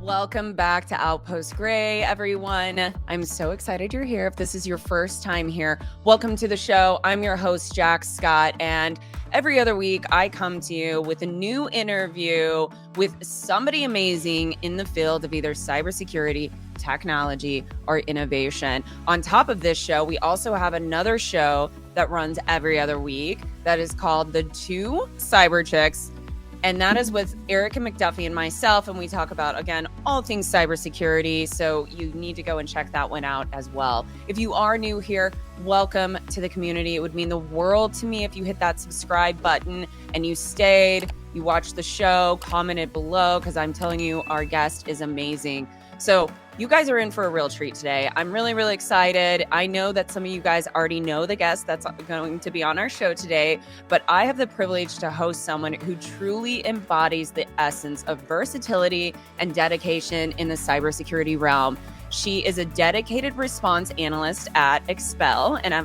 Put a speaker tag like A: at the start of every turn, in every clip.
A: Welcome back to Outpost Gray, everyone. I'm so excited you're here. If this is your first time here, welcome to the show. I'm your host, Jack Scott, and every other week I come to you with a new interview with somebody amazing in the field of either cybersecurity, technology, or innovation. On top of this show, we also have another show that runs every other week that is called The Two Cyber Chicks. And that is with Erica McDuffie and myself. And we talk about, again, all things cybersecurity. So you need to go and check that one out as well. If you are new here, welcome to the community. It would mean the world to me if you hit that subscribe button and you stayed, you watched the show, commented below, because I'm telling you, our guest is amazing. So you guys are in for a real treat today. I'm really, really excited. I know that some of you guys already know the guest that's going to be on our show today, but I have the privilege to host someone who truly embodies the essence of versatility and dedication in the cybersecurity realm. She is a dedicated response analyst at Expel, and I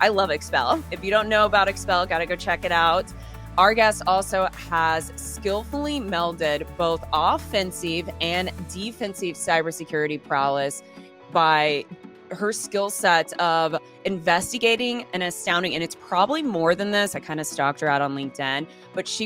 A: love Expel. If you don't know about Expel, gotta go check it out. Our guest also has skillfully melded both offensive and defensive cybersecurity prowess by her skill set of investigating and astounding, and it's probably more than this. I kind of stalked her out on LinkedIn, but she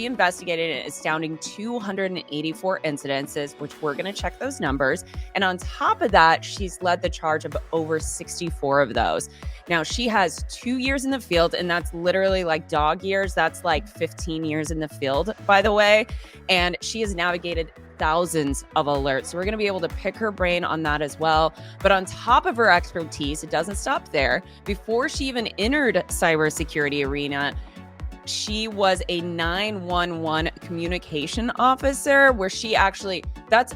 A: investigated an astounding 284 incidences, which we're going to check those numbers. And on top of that, she's led the charge of over 64 of those. Now, she has 2 years in the field, and that's literally like dog years. That's like 15 years in the field, by the way. And she has navigated thousands of alerts. So we're going to be able to pick her brain on that as well. But on top of her expertise, it doesn't stop there. Before she even entered cybersecurity arena, she was a 911 communication officer where she actually,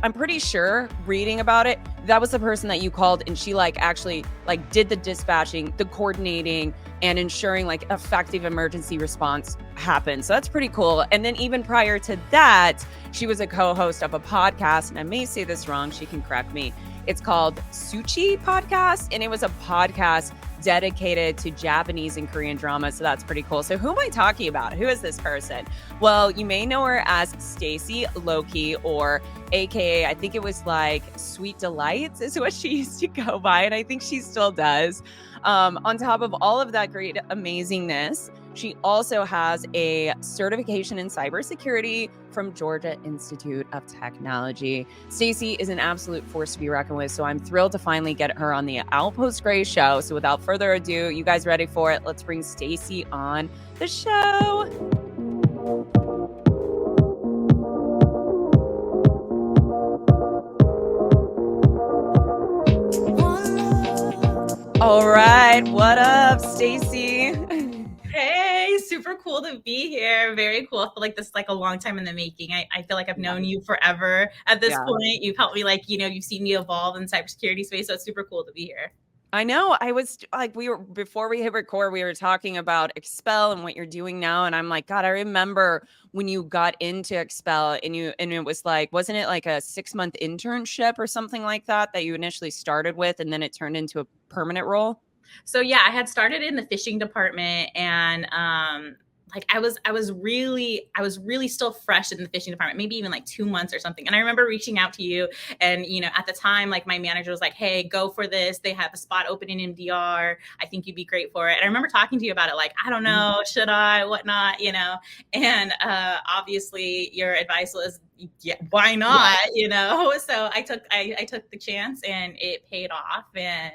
A: I'm pretty sure reading about it, that was the person that you called and she actually did the dispatching, the coordinating, and ensuring effective emergency response happened. So that's pretty cool. And then even prior to that, she was a co-host of a podcast, and I may say this wrong, she can correct me. It's called Suchi Podcast, and it was a podcast dedicated to Japanese and Korean drama. So that's pretty cool. So who am I talking about? Who is this person? Well, you may know her as Stacey Lokey, or AKA, I think it was Sweet Delights is what she used to go by. And I think she still does. On top of all of that great amazingness, she also has a certification in cybersecurity from Georgia Institute of Technology. Stacey is an absolute force to be reckoned with, so I'm thrilled to finally get her on the Outpost Gray show. So without further ado, you guys ready for it? Let's bring Stacey on the show. All right, what up, Stacey?
B: Hey, super cool to be here. Very cool. I feel like this is a long time in the making. I feel like I've known you forever at this point. You've helped me, you've seen me evolve in cybersecurity space. So it's super cool to be here.
A: I know. I was before we hit record, we were talking about Expel and what you're doing now. And I'm like, God, I remember when you got into Expel and it was wasn't it like a 6-month internship or something like that you initially started with, and then it turned into a permanent role?
B: So yeah, I had started in the phishing department, and I was really still fresh in the phishing department, maybe even 2 months or something. And I remember reaching out to you, and at the time, my manager was like, "Hey, go for this. They have a spot open in MDR. I think you'd be great for it." And I remember talking to you about it, I don't know, should I, whatnot, And obviously, your advice was, yeah, why not, So I took the chance, and it paid off. And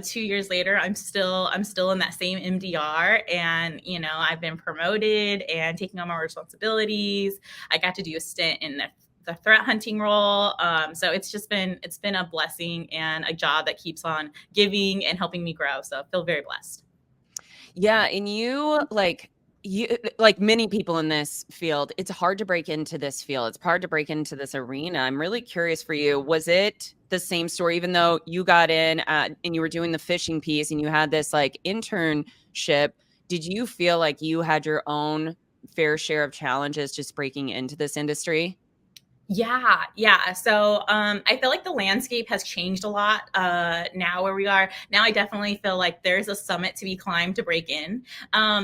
B: 2 years later, I'm still in that same MDR, and, I've been promoted and taking on more responsibilities. I got to do a stint in the threat hunting role. So it's been a blessing and a job that keeps on giving and helping me grow. So I feel very blessed.
A: Yeah. And you like many people in this field, it's hard to break into this field. It's hard to break into this arena. I'm really curious for you. Was it the same story, even though you got in and you were doing the phishing piece and you had this internship? Did you feel like you had your own fair share of challenges just breaking into this industry?
B: Yeah. So I feel like the landscape has changed a lot now where we are. Now I definitely feel like there's a summit to be climbed to break in.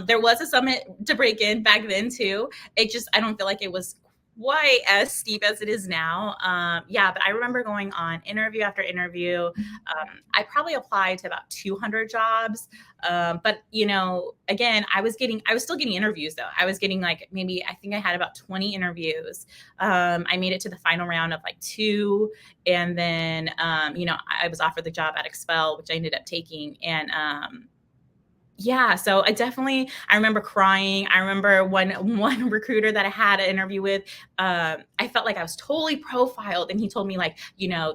B: There was a summit to break in back then too. I don't feel like it was quite as steep as it is now. Yeah, but I remember going on interview after interview. I probably applied to about 200 jobs. But again, I was still getting interviews though. I was getting like maybe I think I had about 20 interviews. I made it to the final round of like two, and then I was offered the job at Expel, which I ended up taking, and yeah, so I remember crying. I remember one recruiter that I had an interview with, I felt like I was totally profiled, and he told me like,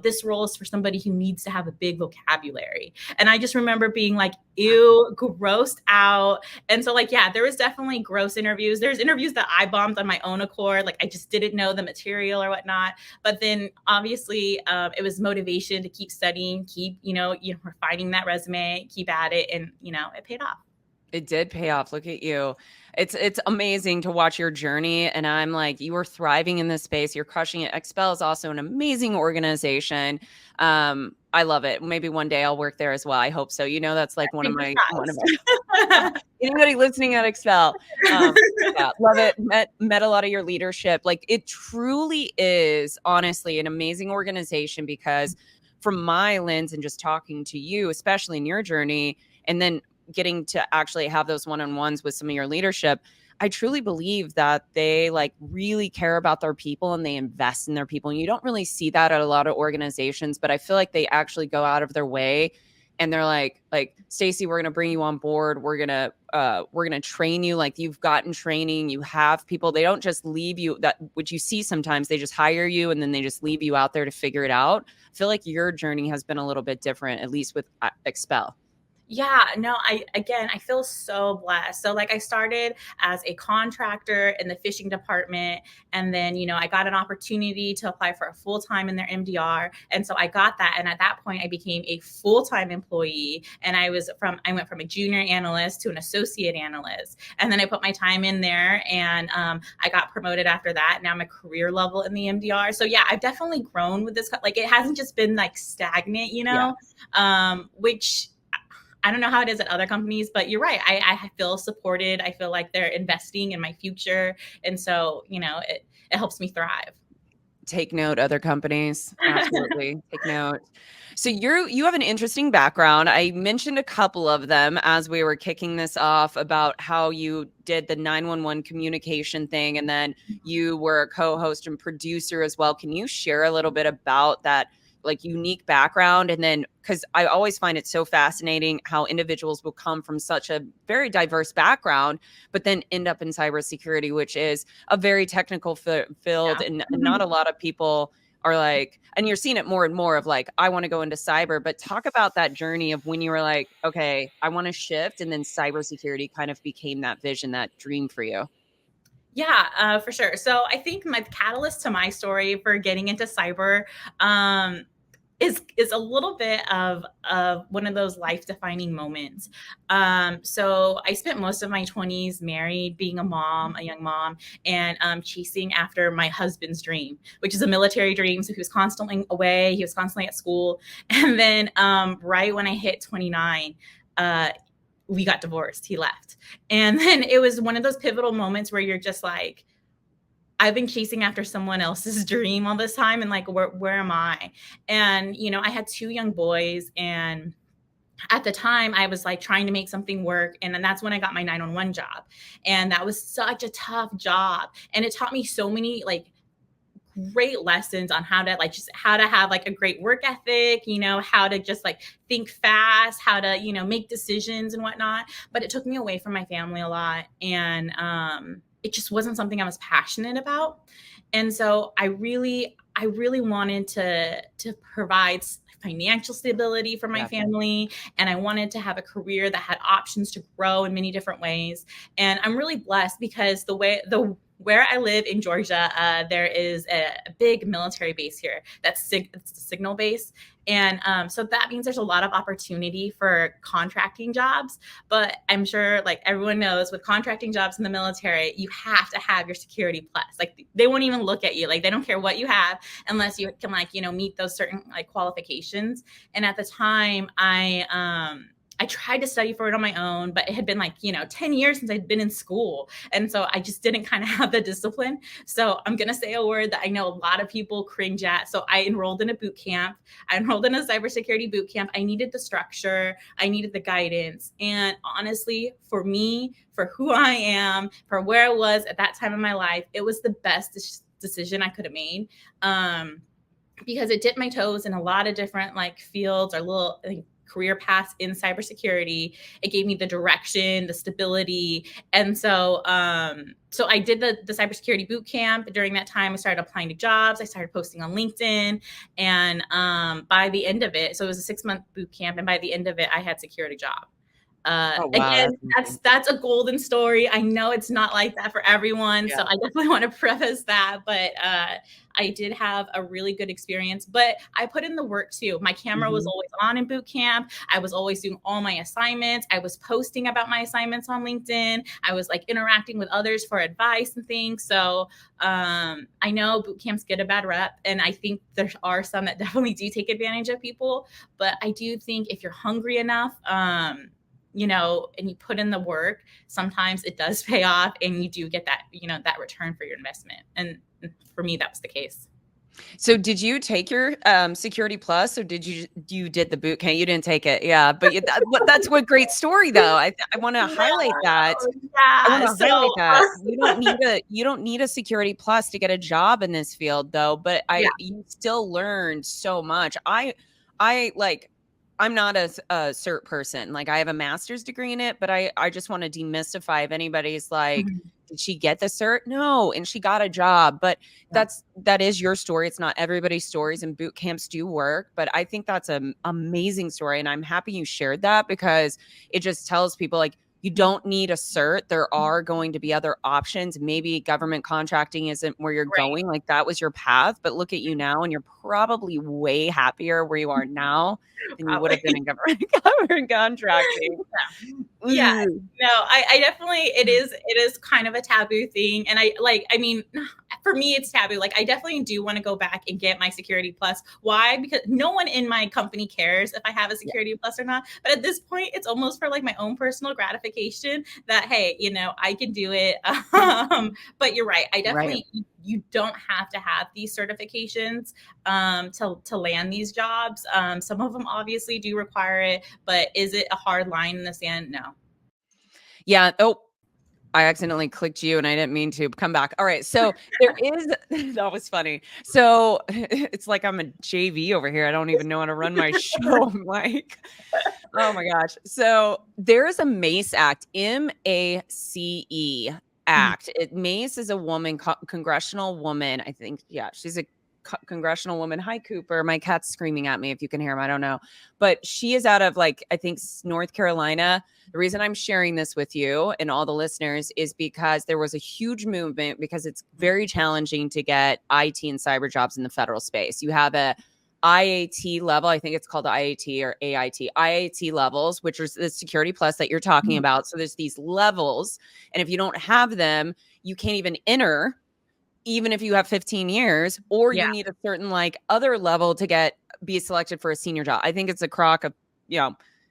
B: this role is for somebody who needs to have a big vocabulary. And I just remember being like, ew, grossed out. And so like, yeah, there was definitely gross interviews. There's interviews that I bombed on my own accord. Like I just didn't know the material or whatnot. But then obviously it was motivation to keep studying, keep, refining that resume, keep at it. And, it paid off.
A: It did pay off. Look at you. It's amazing to watch your journey. And I'm like, you are thriving in this space. You're crushing it. Expel is also an amazing organization. I love it. Maybe one day I'll work there as well. I hope so. That's like one of my anybody listening at Expel. Yeah, love it. Met a lot of your leadership. Like it truly is honestly an amazing organization, because from my lens and just talking to you, especially in your journey, and then getting to actually have those one-on-ones with some of your leadership, I truly believe that they like really care about their people and they invest in their people. And you don't really see that at a lot of organizations, but I feel like they actually go out of their way and they're like, Stacey, we're going to bring you on board. We're going to train you. Like you've gotten training, you have people. They don't just leave you, that which you see sometimes, they just hire you and then they just leave you out there to figure it out. I feel like your journey has been a little bit different, at least with Expel.
B: Yeah, no, I feel so blessed. So like I started as a contractor in the fishing department, and then, I got an opportunity to apply for a full-time in their MDR. And so I got that. And at that point I became a full-time employee, and I went from a junior analyst to an associate analyst. And then I put my time in there, and I got promoted after that. Now I'm a career level in the MDR. So yeah, I've definitely grown with this. Like it hasn't just been like stagnant, which I don't know how it is at other companies, but you're right. I feel supported. I feel like they're investing in my future. And so, it helps me thrive.
A: Take note, other companies. Absolutely. Take note. So you have an interesting background. I mentioned a couple of them as we were kicking this off about how you did the 911 communication thing, and then you were a co-host and producer as well. Can you share a little bit about that like unique background? And then, because I always find it so fascinating how individuals will come from such a very diverse background, but then end up in cybersecurity, which is a very technical field.
B: Yeah.
A: And not a lot of people are like, and you're seeing it more and more of like, I want to go into cyber. But talk about that journey of when you were like, okay, I want to shift, and then cybersecurity kind of became that vision, that dream for you.
B: Yeah, for sure. So I think my catalyst to my story for getting into cyber is a little bit of one of those life-defining moments. So I spent most of my 20s married, being a young mom, and chasing after my husband's dream, which is a military dream. So he was constantly away, he was constantly at school. And then right when I hit 29, we got divorced. He left. And then it was one of those pivotal moments where you're just like, I've been chasing after someone else's dream all this time. And like, where am I? And, I had two young boys, and at the time I was like trying to make something work. And then that's when I got my 911 job. And that was such a tough job. And it taught me so many like great lessons on how to have like a great work ethic, how to just like think fast, how to, make decisions and whatnot. But it took me away from my family a lot. And it just wasn't something I was passionate about. And so I really wanted to provide financial stability for my family. And I wanted to have a career that had options to grow in many different ways. And I'm really blessed because where I live in Georgia, there is a big military base here. It's a signal base. And so that means there's a lot of opportunity for contracting jobs. But I'm sure like everyone knows with contracting jobs in the military, you have to have your security plus. Like they won't even look at you. Like they don't care what you have unless you can like, meet those certain like qualifications. And at the time I tried to study for it on my own, but it had been like, 10 years since I'd been in school. And so I just didn't kind of have the discipline. So I'm going to say a word that I know a lot of people cringe at. So I enrolled in a boot camp. I enrolled in a cybersecurity boot camp. I needed the structure. I needed the guidance. And honestly, for me, for who I am, for where I was at that time in my life, it was the best decision I could have made. Because it dipped my toes in a lot of different like fields or little career paths in cybersecurity. It gave me the direction, the stability. And so I did the cybersecurity boot camp. During that time, I started applying to jobs. I started posting on LinkedIn. And by the end of it, so it was a 6-month boot camp. And by the end of it, I had secured a job.
A: Oh, wow,
B: Again, that's a golden story. I know it's not like that for everyone. So I definitely want to preface that, but I did have a really good experience, but I put in the work too. My camera was always on in boot camp. I was always doing all my assignments. I was posting about my assignments on LinkedIn. I was like interacting with others for advice and things. So I know boot camps get a bad rep, and I think there are some that definitely do take advantage of people, but I do think if you're hungry enough, and you put in the work, sometimes it does pay off and you do get that, that return for your investment. And for me, that was the case.
A: So did you take your Security Plus, or did you did the boot camp? You didn't take it. Yeah. But that's what great story though. I want to highlight that. I want to highlight that. You don't need a Security Plus to get a job in this field though, but you still learned so much. I'm not a cert person. Like I have a master's degree in it, but I just want to demystify if anybody's like, did she get the cert? No. And she got a job, but that is your story. It's not everybody's stories, and boot camps do work, but I think that's an amazing story. And I'm happy you shared that, because it just tells people like, you don't need a cert. There are going to be other options. Maybe government contracting isn't where you're going. Like that was your path, but look at you now, and you're probably way happier where you are now than you would have been in government contracting.
B: Yeah, no, I definitely, it is kind of a taboo thing. And for me, it's taboo. Like I definitely do want to go back and get my Security Plus. Why? Because no one in my company cares if I have a Security Plus or not. But at this point, it's almost for like my own personal gratification that, hey, I can do it. But you're right. I definitely, you don't have to have these certifications to land these jobs. Some of them obviously do require it, but is it a hard line in the sand? No.
A: Yeah. Oh, I accidentally clicked you and I didn't mean to. Come back. All right. So there is, that was funny. So it's like I'm a JV over here. I don't even know how to run my show. I'm like, oh my gosh. So there is a MACE Act, MACE Act. MACE is a woman, congressional woman. I think, she's a congressional woman. Hi, Cooper. My cat's screaming at me. If you can hear him, I don't know. But she is out of I think North Carolina. The reason I'm sharing this with you and all the listeners is because there was a huge movement, because it's very challenging to get IT and cyber jobs in the federal space. You have a IAT level. I think it's called IAT or AIT. IAT levels, which is the Security Plus that you're talking about. So there's these levels. And if you don't have them, you can't even enter, even if you have 15 years, or you need a certain other level to be selected for a senior job. I think it's a crock of,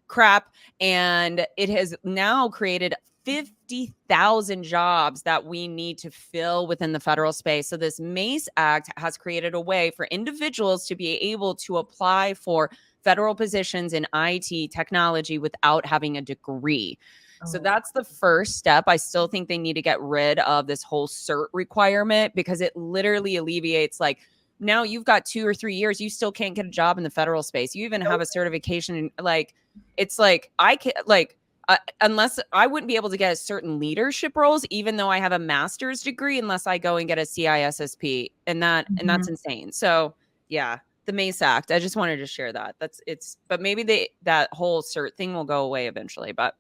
A: crap. And it has now created 50,000 jobs that we need to fill within the federal space. So this MACE Act has created a way for individuals to be able to apply for federal positions in IT technology without having a degree. So that's the first step. I still think they need to get rid of this whole cert requirement, because it literally alleviates now you've got 2 or 3 years, you still can't get a job in the federal space. You even have a certification. It's I can unless I wouldn't be able to get certain leadership roles, even though I have a master's degree, unless I go and get a CISSP, and that's insane. So yeah, the MACE Act. I just wanted to share that. But maybe that whole cert thing will go away eventually. But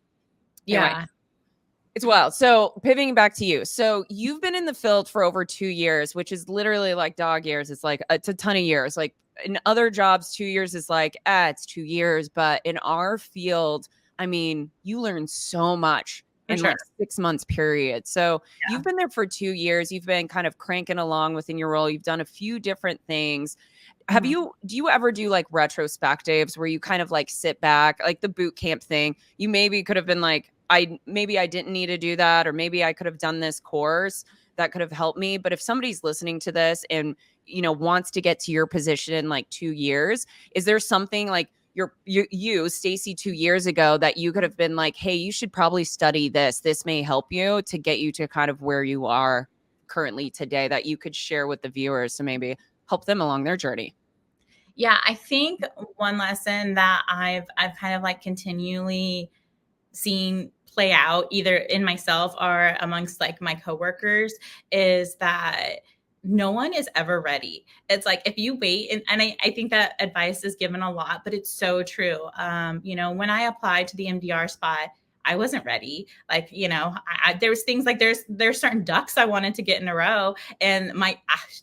A: anyway, it's wild. So pivoting back to you. So you've been in the field for over 2 years, which is literally like dog years. It's it's a ton of years. Like in other jobs, 2 years is it's 2 years. But in our field, I mean, you learn so much in
B: sure.
A: like 6 months period. So
B: Yeah.
A: you've been there for 2 years. You've been kind of cranking along within your role. You've done a few different things.
B: Mhm.
A: Do you ever do like retrospectives where you kind of like sit back, like the boot camp thing? You maybe could have been like, maybe I didn't need to do that, or maybe I could have done this course that could have helped me. But if somebody's listening to this and, wants to get to your position in like 2 years, is there something like you, Stacey, 2 years ago that you could have been like, hey, you should probably study this. This may help you to get you to kind of where you are currently today that you could share with the viewers to maybe help them along their journey?
B: Yeah, I think one lesson that I've kind of like continually seen play out either in myself or amongst like my coworkers is that no one is ever ready. It's like if you wait, and I think that advice is given a lot, but it's so true. When I applied to the MDR spot, I wasn't ready. Like, there was things like there's certain ducks I wanted to get in a row, and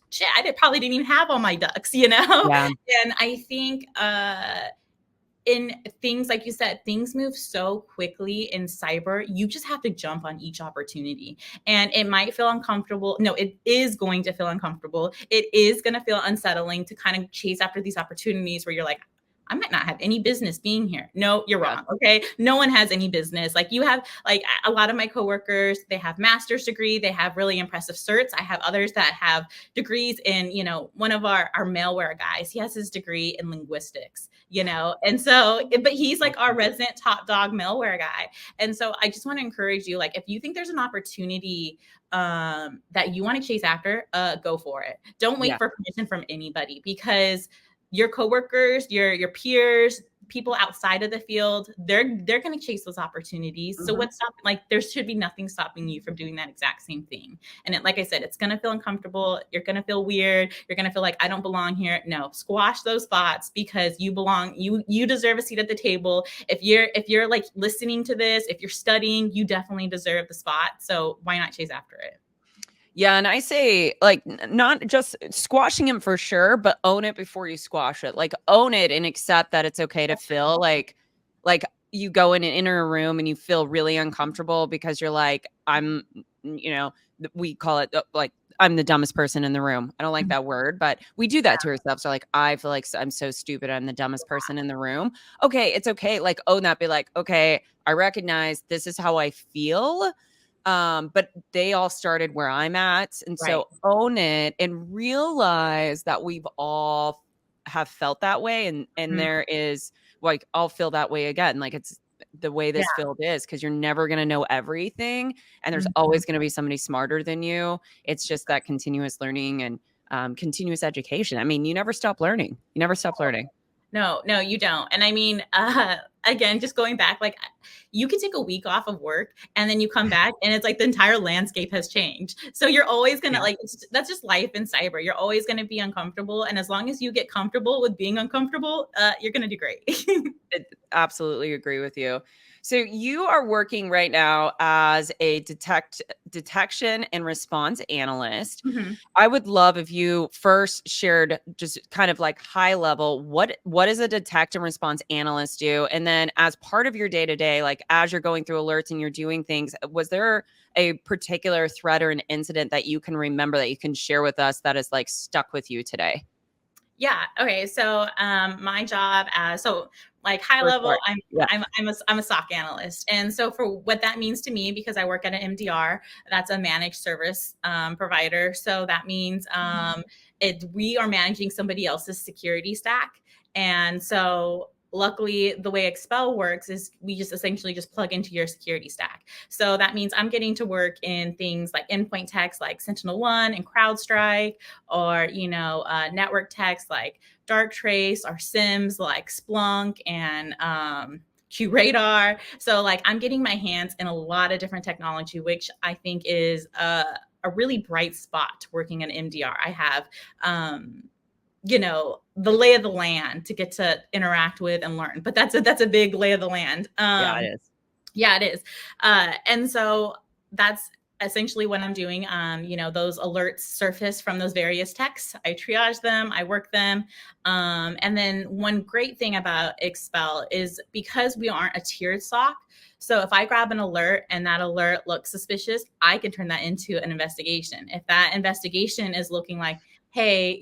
B: shit, probably didn't even have all my ducks.
A: Yeah.
B: And I think in things like you said, things move so quickly in cyber. You just have to jump on each opportunity, and it might feel uncomfortable. No, it is going to feel uncomfortable. It is going to feel unsettling to kind of chase after these opportunities where you're like, I might not have any business being here. No, you're
A: Yeah.
B: wrong. Okay. No one has any business. Like you have, like a lot of my coworkers, they have master's degree. They have really impressive certs. I have others that have degrees in, one of our malware guys, he has his degree in linguistics, and so, but he's like our resident top dog malware guy. And so I just want to encourage you, like, if you think there's an opportunity that you want to chase after, go for it. Don't wait
A: Yeah.
B: for permission from anybody, because your coworkers, your peers, people outside of the field, they're going to chase those opportunities. So what's stopping? Like, there should be nothing stopping you from doing that exact same thing. And like I said, it's going to feel uncomfortable. You're going to feel weird. You're going to feel like I don't belong here. No, squash those thoughts, because you belong. You deserve a seat at the table. If you're like listening to this, if you're studying, you definitely deserve the spot. So why not chase after it?
A: Yeah, and I say, like, not just squashing him for sure, but own it before you squash it. Like, own it and accept that it's okay to feel like you go in and enter a room and you feel really uncomfortable because you're like, we call it like, I'm the dumbest person in the room. I don't like that word, but we do that to ourselves. So like, I feel like I'm so stupid. I'm the dumbest person in the room. Okay, it's okay. Like, own that. Be like, okay, I recognize this is how I feel. But they all started where I'm at. And so own it and realize that we've all have felt that way. And there is like, I'll feel that way again. Like it's the way this field is, because you're never going to know everything. And there's always going to be somebody smarter than you. It's just that continuous learning and continuous education. I mean, you never stop learning. You never stop learning.
B: No, you don't. And I mean, again, just going back, like you could take a week off of work and then you come back and it's like the entire landscape has changed. So you're always going to that's just life in cyber. You're always going to be uncomfortable. And as long as you get comfortable with being uncomfortable, you're going to do great.
A: Absolutely agree with you. So you are working right now as a detection and response analyst. I would love if you first shared just kind of like high level, what does a detect and response analyst do? And then as part of your day to day, like as you're going through alerts and you're doing things, was there a particular threat or an incident that you can remember that you can share with us that is like stuck with you today?
B: Yeah. Okay. So my job like high level, I'm a SOC analyst. And so for what that means to me, because I work at an MDR, that's a managed service provider. So that means we are managing somebody else's security stack. And so luckily, the way Expel works is we just essentially just plug into your security stack. So that means I'm getting to work in things like endpoint techs like SentinelOne and CrowdStrike, or, network techs like Darktrace, or SIMs like Splunk and QRadar. So like I'm getting my hands in a lot of different technology, which I think is a really bright spot working in MDR. I have the lay of the land to get to interact with and learn. But that's a big lay of the land.
A: Yeah, it is.
B: Yeah, it is. And so that's, essentially what I'm doing. Those alerts surface from those various texts. I triage them, I work them. And then one great thing about Expel is because we aren't a tiered SOC. So if I grab an alert and that alert looks suspicious, I can turn that into an investigation. If that investigation is looking like, hey,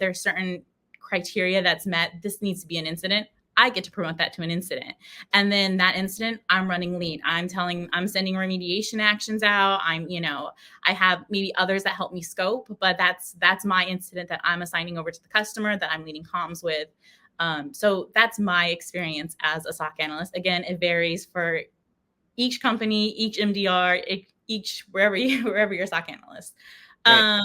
B: there's certain criteria that's met, this needs to be an incident, I get to promote that to an incident. And then that incident, I'm running lead. I'm sending remediation actions out. I have maybe others that help me scope, but that's my incident that I'm assigning over to the customer that I'm leading comms with. So that's my experience as a SOC analyst. Again, it varies for each company, each MDR, each wherever you're a SOC analyst.
A: Right.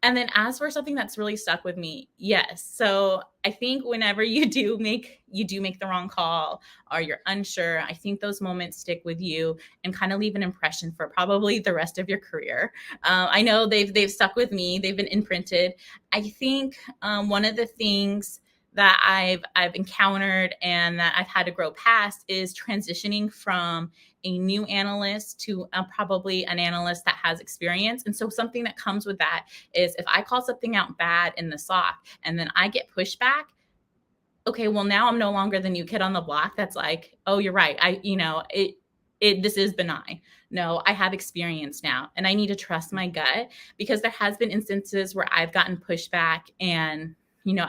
B: And then as for something that's really stuck with me, yes. So I think whenever you do make the wrong call or you're unsure, I think those moments stick with you and kind of leave an impression for probably the rest of your career. I know they've stuck with me. They've been imprinted. I think one of the things that I've encountered and that I've had to grow past is transitioning from a new analyst to probably an analyst that has experience. And so something that comes with that is if I call something out bad in the SOC and then I get pushback, okay, well now I'm no longer the new kid on the block that's like, oh, you're right. This is benign. No, I have experience now and I need to trust my gut, because there has been instances where I've gotten pushback and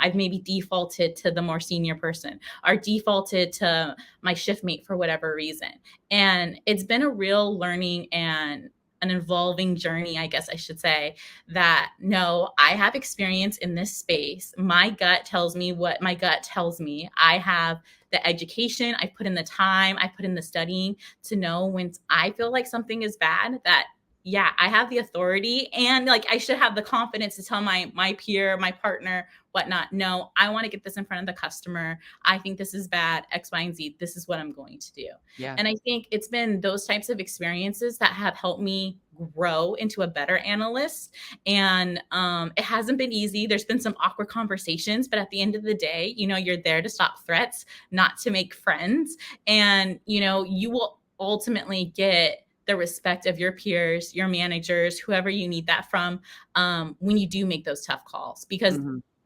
B: I've maybe defaulted to the more senior person or defaulted to my shift mate for whatever reason. And it's been a real learning and an evolving journey, I guess I should say, that no, I have experience in this space. My gut tells me what my gut tells me. I have the education, I put in the time, I put in the studying to know when I feel like something is bad, that yeah, I have the authority and like I should have the confidence to tell my peer, my partner, whatnot, no, I want to get this in front of the customer. I think this is bad, X, Y, and Z. This is what I'm going to do.
A: Yeah.
B: And I think it's been those types of experiences that have helped me grow into a better analyst. And it hasn't been easy. There's been some awkward conversations, but at the end of the day, you're there to stop threats, not to make friends. And, you will ultimately get the respect of your peers, your managers, whoever you need that from, when you do make those tough calls, because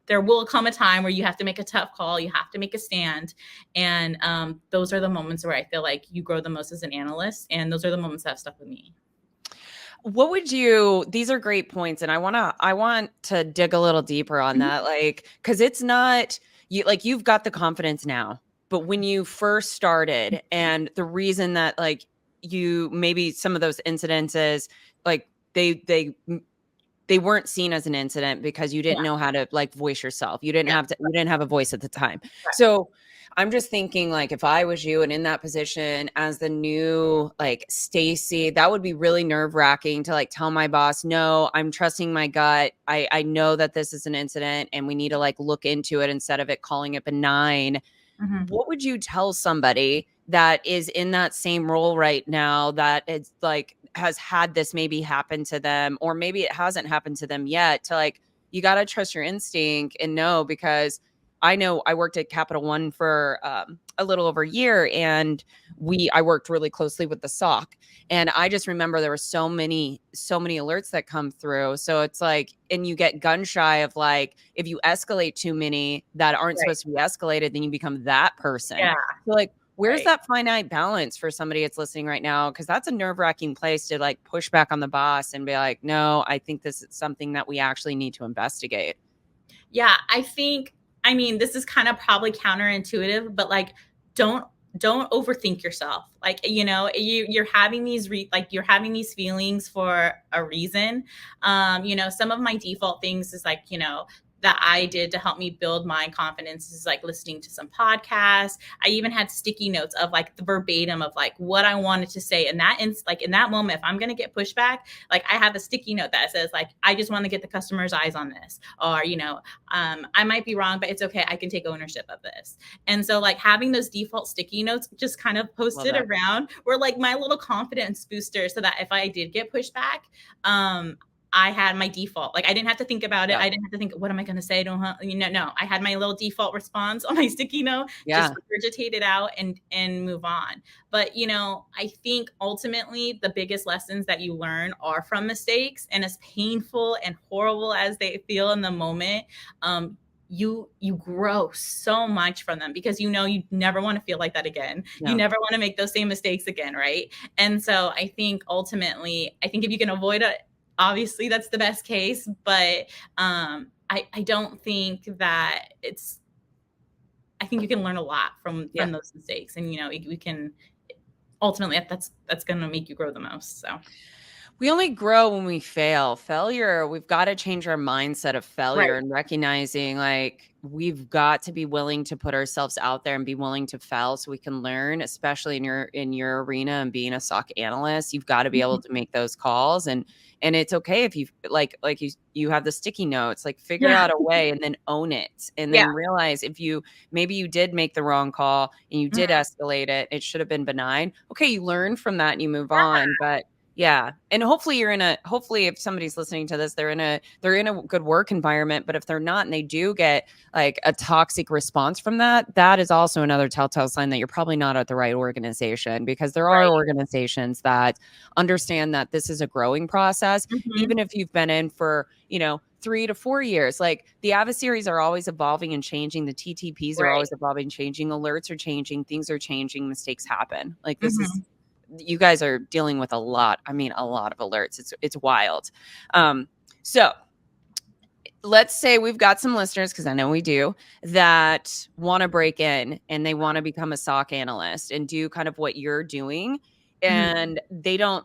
B: there will come a time where you have to make a tough call. You have to make a stand. And those are the moments where I feel like you grow the most as an analyst. And those are the moments that have stuck with me.
A: What would these are great points. And I want to dig a little deeper on that. Like, cause it's not you've got the confidence now, but when you first started and the reason that like you, maybe some of those incidences, like they weren't seen as an incident because you didn't know how to like voice yourself. You didn't have a voice at the time. Right. So I'm just thinking like, if I was you and in that position as the new like Stacey, that would be really nerve wracking to like tell my boss, no, I'm trusting my gut. I know that this is an incident and we need to like look into it instead of it calling it benign. What would you tell somebody that is in that same role right now that is like has had this maybe happen to them, or maybe it hasn't happened to them yet, to like, you got to trust your instinct and know, because I know I worked at Capital One for a little over a year, and I worked really closely with the SOC, and I just remember there were so many alerts that come through. So it's like, and you get gun shy of like, if you escalate too many that aren't supposed to be escalated, then you become that person. Yeah. So like, where's that finite balance for somebody that's listening right now? Because that's a nerve-wracking place to like push back on the boss and be like, no, I think this is something that we actually need to investigate.
B: Yeah, I mean, this is kind of probably counterintuitive, but like, don't overthink yourself. Like, you're having these you're having these feelings for a reason. Some of my default things is like, that I did to help me build my confidence is like listening to some podcasts. I even had sticky notes of like the verbatim of like what I wanted to say. And in that moment, if I'm going to get pushback, like I have a sticky note that says like, I just want to get the customer's eyes on this, or, I might be wrong, but it's okay. I can take ownership of this. And so like having those default sticky notes just kind of posted around were like my little confidence booster, so that if I did get pushback, I had my default. Like I didn't have to think about it.
A: Yeah.
B: I didn't have to think, what am I going to say? No, I had my little default response on my sticky note, just
A: Yeah.
B: regurgitate it out and move on. But, I think ultimately the biggest lessons that you learn are from mistakes, and as painful and horrible as they feel in the moment, you grow so much from them, because you never want to feel like that again. You
A: No.
B: never want to make those same mistakes again, right? And so I think ultimately, I think if you can avoid it, obviously that's the best case. But I don't think that I think you can learn a lot from those mistakes, and we can ultimately, that's going to make you grow the most. So
A: We only grow when we fail. Failure, we've got to change our mindset of failure
B: right.
A: and recognizing like we've got to be willing to put ourselves out there and be willing to fail so we can learn, especially in your arena and being a SOC analyst. You've got to be able to make those calls, and it's okay if you you have the sticky notes, like figure
B: Yeah.
A: out a way and then own it, and
B: Yeah.
A: then realize if maybe you did make the wrong call and you did
B: Mhm.
A: escalate it, it should have been benign. Okay, you learn from that and you move on, but yeah. And hopefully hopefully if somebody's listening to this, they're in a good work environment. But if they're not and they do get like a toxic response from that, that is also another telltale sign that you're probably not at the right organization, because there are
B: Right.
A: organizations that understand that this is a growing process,
B: Mhm.
A: even if you've been in for, 3 to 4 years. Like the adversaries are always evolving and changing. The TTPs are
B: Right.
A: always evolving, changing, alerts are changing, things are changing, mistakes happen. Like this is
B: Mhm.
A: you guys are dealing with a lot of alerts. It's wild. So let's say we've got some listeners, because I know we do, that want to break in and they want to become a SOC analyst and do kind of what you're doing.
B: Mhm.
A: And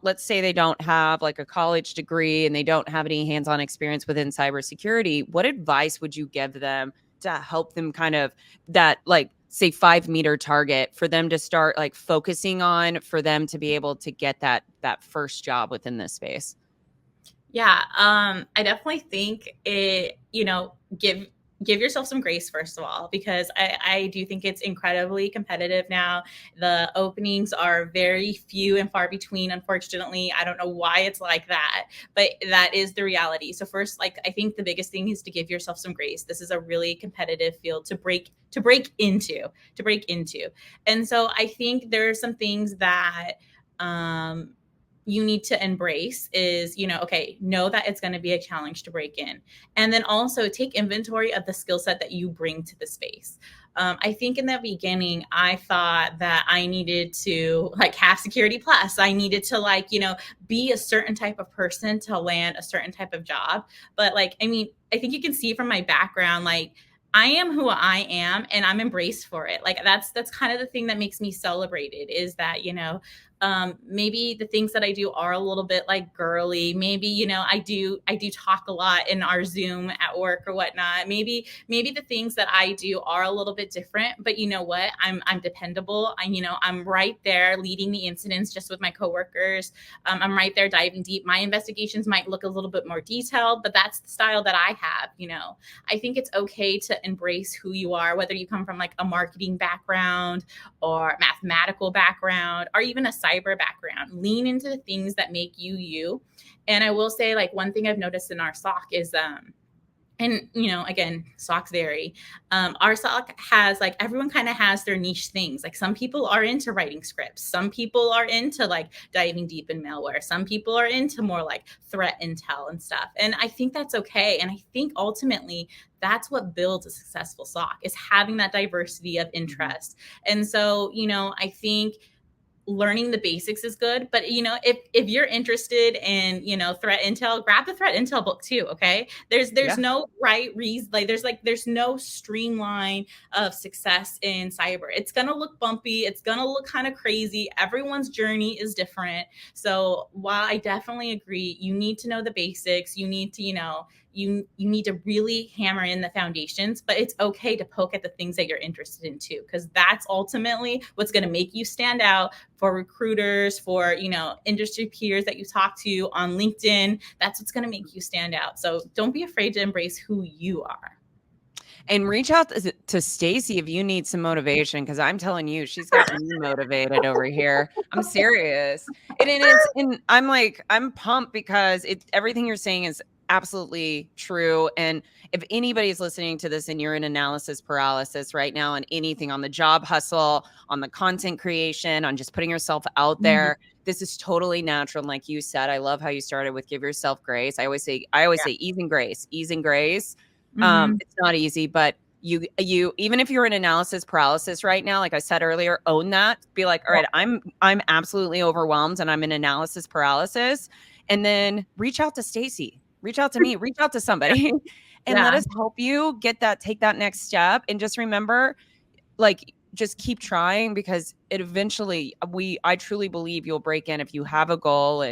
A: let's say they don't have like a college degree and they don't have any hands-on experience within cybersecurity. What advice would you give them to help them kind of that, like, say 5-meter target for them to start like focusing on, for them to be able to get that first job within this space?
B: Yeah, I definitely think give yourself some grace, first of all, because I do think it's incredibly competitive now. The openings are very few and far between, unfortunately. I don't know why it's like that, but that is the reality. So first, like, I think the biggest thing is to give yourself some grace. This is a really competitive field to break into. And so I think there are some things that um you need to embrace is, okay, know that it's going to be a challenge to break in. And then also take inventory of the skill set that you bring to the space. I think in the beginning, I thought that I needed to like have security plus. I needed to be a certain type of person to land a certain type of job. But I think you can see from my background, like, I am who I am and I'm embraced for it. Like that's kind of the thing that makes me celebrated, is that, maybe the things that I do are a little bit like girly. Maybe, I do talk a lot in our Zoom at work or whatnot. Maybe the things that I do are a little bit different, but you know what? I'm dependable. I'm right there leading the incidents just with my coworkers. I'm right there diving deep. My investigations might look a little bit more detailed, but that's the style that I have. I think it's okay to embrace who you are, whether you come from like a marketing background or mathematical background or even a cyber background. Lean into the things that make you you. And I will say, like, one thing I've noticed in our SOC is and again, SOCs vary. Our SOC has, like, everyone kind of has their niche things. Like, some people are into writing scripts, some people are into like diving deep in malware, some people are into more like threat intel and stuff, and I think that's okay. And I think ultimately that's what builds a successful SOC, is having that diversity of interest. And so I think learning the basics is good, but if you're interested in threat intel, grab the threat intel book too. Okay, there's
A: Yeah.
B: no right reason. There's no streamline of success in cyber. It's gonna look bumpy, it's gonna look kind of crazy. Everyone's journey is different. So while I definitely agree, you need to know the basics, you need to you need to really hammer in the foundations, but it's okay to poke at the things that you're interested in too, because that's ultimately what's going to make you stand out for recruiters, for industry peers that you talk to on LinkedIn. That's what's going to make you stand out. So don't be afraid to embrace who you are.
A: And reach out to Stacey if you need some motivation, because I'm telling you, she's got me motivated over here. I'm serious. And I'm pumped because everything you're saying is absolutely true. And if anybody's listening to this and you're in analysis paralysis right now on anything, on the job hustle, on the content creation, on just putting yourself out there, this is totally natural. And like you said, I love how you started with give yourself grace. I always say ease and grace. It's not easy, but you even if you're in analysis paralysis right now, like I said earlier, own that. Be like, all right, I'm absolutely overwhelmed and I'm in analysis paralysis. And then reach out to Stacey, reach out to me, reach out to somebody and let us help you take that next step. And just remember, like, just keep trying, because it eventually, I truly believe you'll break in if you have a goal.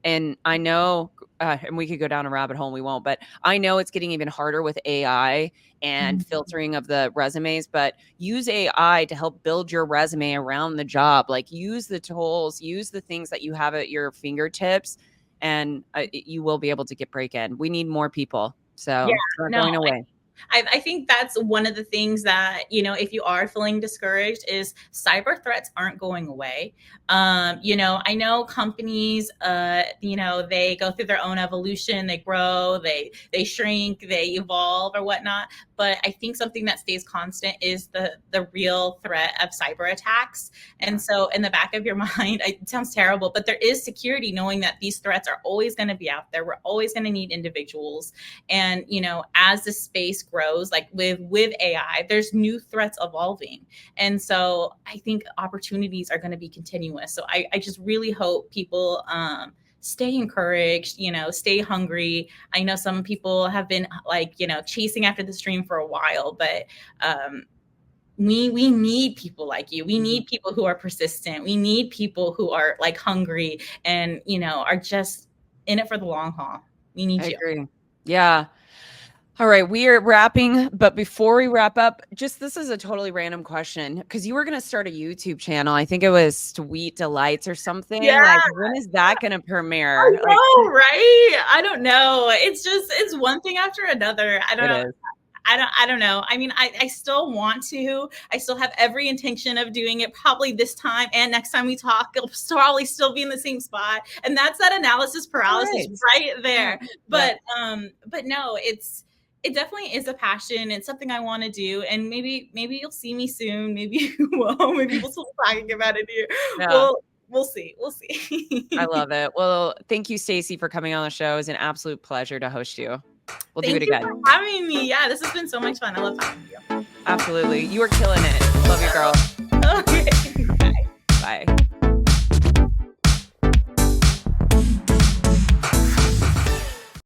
A: And I know, and we could go down a rabbit hole and we won't, but I know it's getting even harder with AI and filtering of the resumes, but use AI to help build your resume around the job. Like, use the tools, use the things that you have at your fingertips, and you will be able to break in. We need more people. So it's not going away.
B: I think that's one of the things that, if you are feeling discouraged, is cyber threats aren't going away. I know companies, they go through their own evolution, they grow, they shrink, they evolve or whatnot. But I think something that stays constant is the real threat of cyber attacks. And so in the back of your mind, it sounds terrible, but there is security knowing that these threats are always going to be out there. We're always going to need individuals. And, as the space grows, like with AI, there's new threats evolving. And so I think opportunities are going to be continuous. So I just really hope people stay encouraged, stay hungry. I know some people have been chasing after this dream for a while, but we need people like you. We need people who are persistent. We need people who are hungry and, are just in it for the long haul. We need you.
A: I agree. Yeah. All right, we are wrapping, but before we wrap up, this is a totally random question, because you were going to start a YouTube channel. I think it was Sweetdelights or something.
B: Yeah.
A: Like, when is that going to premiere?
B: I know, right? I don't know. It's one thing after another. I don't know. I don't know. I mean, I still want to. I still have every intention of doing it probably this time and next time we talk. It'll probably still be in the same spot. And that's that analysis paralysis right there. Yeah. But no, it definitely is a passion. It's something I want to do. And maybe you'll see me soon. Maybe you won't. Maybe we'll still talking about it here. Yeah. We'll see.
A: I love it. Well, thank you, Stacey, for coming on the show. It was an absolute pleasure to host you. We'll do it again.
B: Thank you for having me. Yeah, this has been so much fun. I love talking to you.
A: Absolutely. You are killing it. Love you, girl.